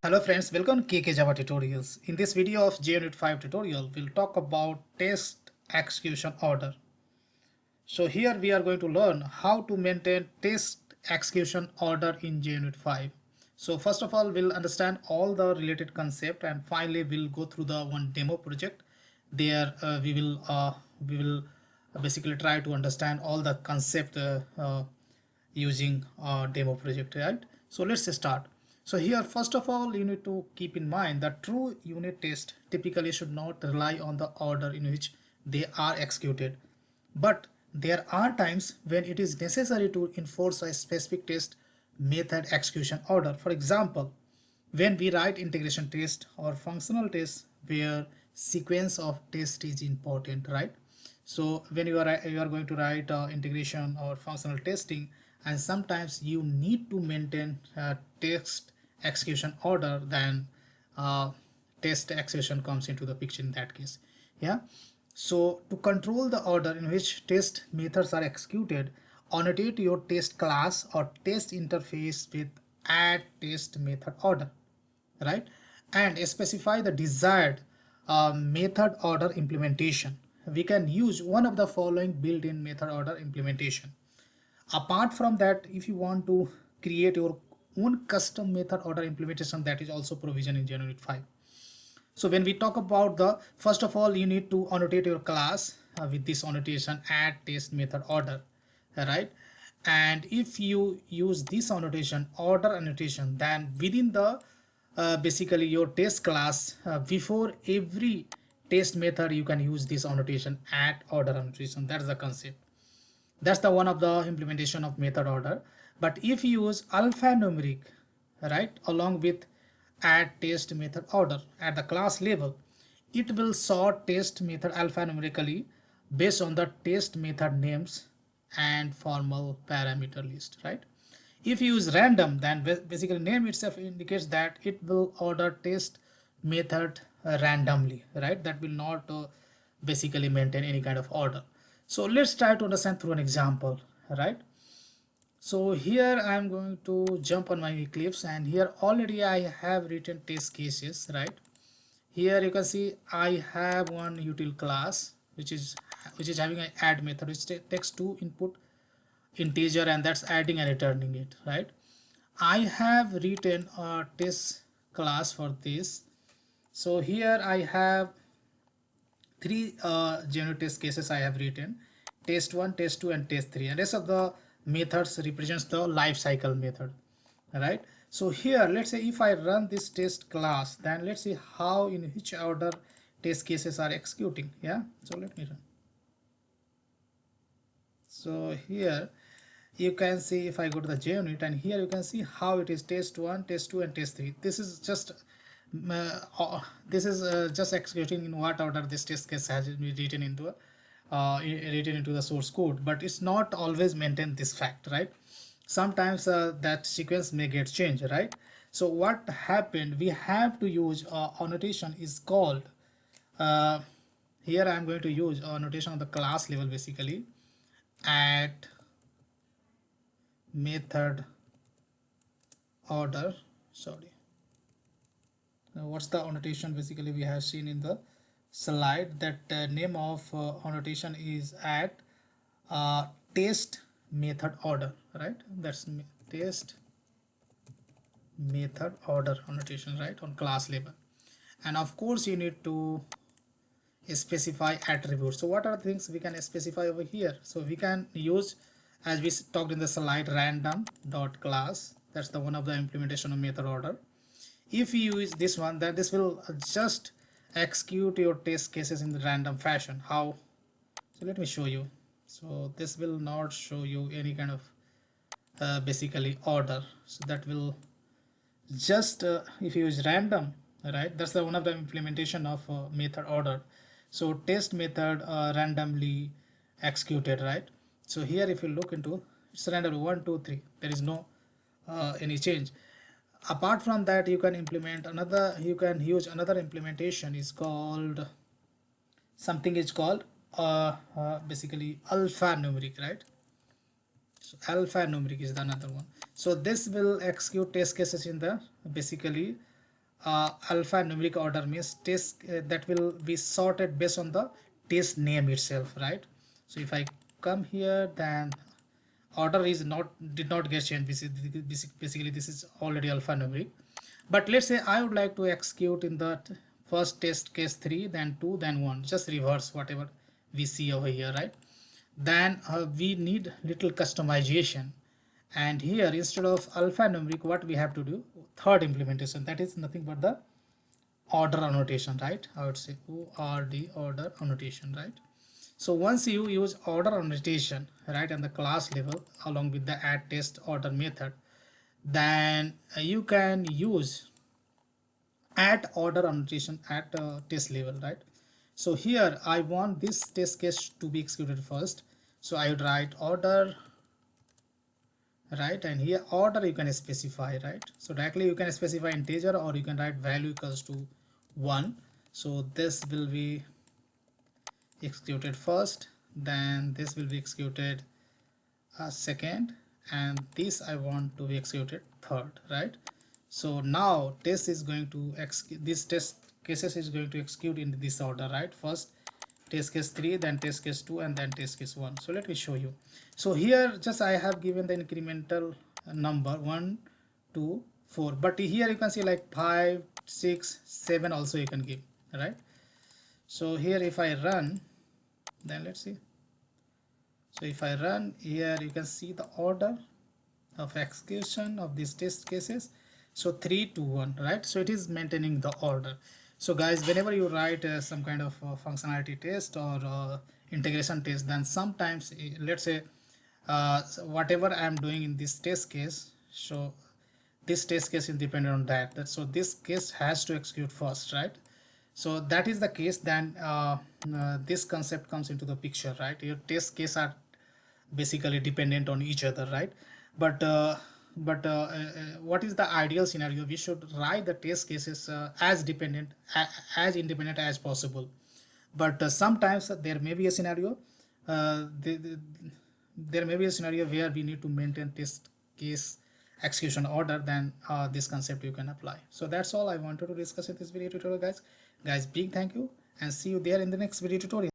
Hello friends, welcome to Java Tutorials. In this video of JUnit5 tutorial, we'll talk about test execution order. So here we are going to learn how to maintain test execution order in JUnit5. So first of all, we'll understand all the related concept, and finally we'll go through the one demo project. There we will basically try to understand all the concept using demo project, right? So let's start. So here, first of all, you need to keep in mind that true unit tests typically should not rely on the order in which they are executed, but there are times when it is necessary to enforce a specific test method execution order. For example, when we write integration test or functional test where sequence of test is important, right? So when you are going to write integration or functional testing, and sometimes you need to maintain test execution order, then uh, test execution comes into the picture in that case. Yeah, so to control the order in which test methods are executed, annotate your test class or test interface with add test method order, right? And specify the desired method order implementation. We can use one of the following built-in method order implementation. Apart from that, if you want to create your own custom method order implementation, that is also provision in JUnit5. So when we talk about the, first of all, you need to annotate your class with this annotation add test method order, right? And if you use this annotation order annotation, then within the basically your test class, before every test method you can use this annotation add order annotation. That's the concept. That's the one of the implementation of method order. But if you use alphanumeric, right, along with add test method order at the class level, it will sort test method alphanumerically based on the test method names and formal parameter list, right? If you use random, then basically name itself indicates that it will order test method randomly, right? That will not basically maintain any kind of order. So let's try to understand through an example, right? So here I'm going to jump on my Eclipse, and here already I have written test cases, right? Here you can see I have one util class which is having an add method which takes two input integer, and that's adding and returning it, right? I have written a test class for this. So here I have three genuine test cases I have written: test 1, test 2, and test 3, and rest of the methods represents the life cycle method, right? So here let's say if I run this test class, then let's see how in which order test cases are executing. Yeah, so let me run. So here you can see, if I go to the JUnit, and here you can see how it is test 1, test 2, and test 3. This is just executing in what order this test case has been written into the source code, but it's not always maintain this fact, right? Sometimes that sequence may get changed, right? So what happened, we have to use annotation is called uh, here I'm going to use annotation on the class level, basically add method order. Sorry, now what's the annotation? Basically we have seen in the slide that name of annotation is add test method order, right? That's test method order annotation, right, on class level. And of course you need to specify attributes. So what are the things we can specify over here? So we can use, as we talked in the slide, random dot class. That's the one of the implementation of method order. If you use this one, then this will just execute your test cases in the random fashion. How? So let me show you. So this will not show you any kind of basically order. So that will just if you use random, right, that's the one of the implementation of method order. So test method randomly executed, right? So here if you look into, it's randomly 1 2 3, there is no any change. Apart from that, you can implement another, you can use another implementation is called, something is called basically alphanumeric, right? So alphanumeric is the another one. So this will execute test cases in the basically alphanumeric order means test that will be sorted based on the test name itself, right? So if I come here, then order is not did not get changed. Basically this is already alphanumeric. But let's say I would like to execute in the first test case 3, then 2, then 1, just reverse whatever we see over here, right? Then we need little customization, and here instead of alphanumeric, what we have to do, third implementation, that is nothing but the order annotation, right? I would say ORD, order annotation, right? So once you use order annotation, right, on the class level along with the add test order method, then you can use add order annotation at test level, right? So here I want this test case to be executed first, so I would write order, right, and here order you can specify, right? So directly you can specify integer, or you can write value equals to 1. So this will be executed first, then this will be executed second, and this I want to be executed third, right? So now test is going to execute, this test cases is going to execute in this order, right? First test case 3, then test case 2, and then test case 1. So let me show you. So here just I have given the incremental number 1 2 4, but here you can see like 5 6 7 also you can give, right? So here if I run, then let's see. So if I run here, you can see the order of execution of these test cases. So 3 2 1, right? So it is maintaining the order. So guys, whenever you write some kind of functionality test or integration test, then sometimes let's say whatever I am doing in this test case, so this test case is dependent on that. So this case has to execute first, right? So that is the case, then this concept comes into the picture, right? Your test case are basically dependent on each other, right? But what is the ideal scenario? We should write the test cases as independent as possible. But sometimes there may be a scenario, uh, the, the, there may be a scenario where we need to maintain test case execution order. Then this concept you can apply. So that's all I wanted to discuss in this video tutorial, guys. Big thank you, and see you there in the next video tutorial.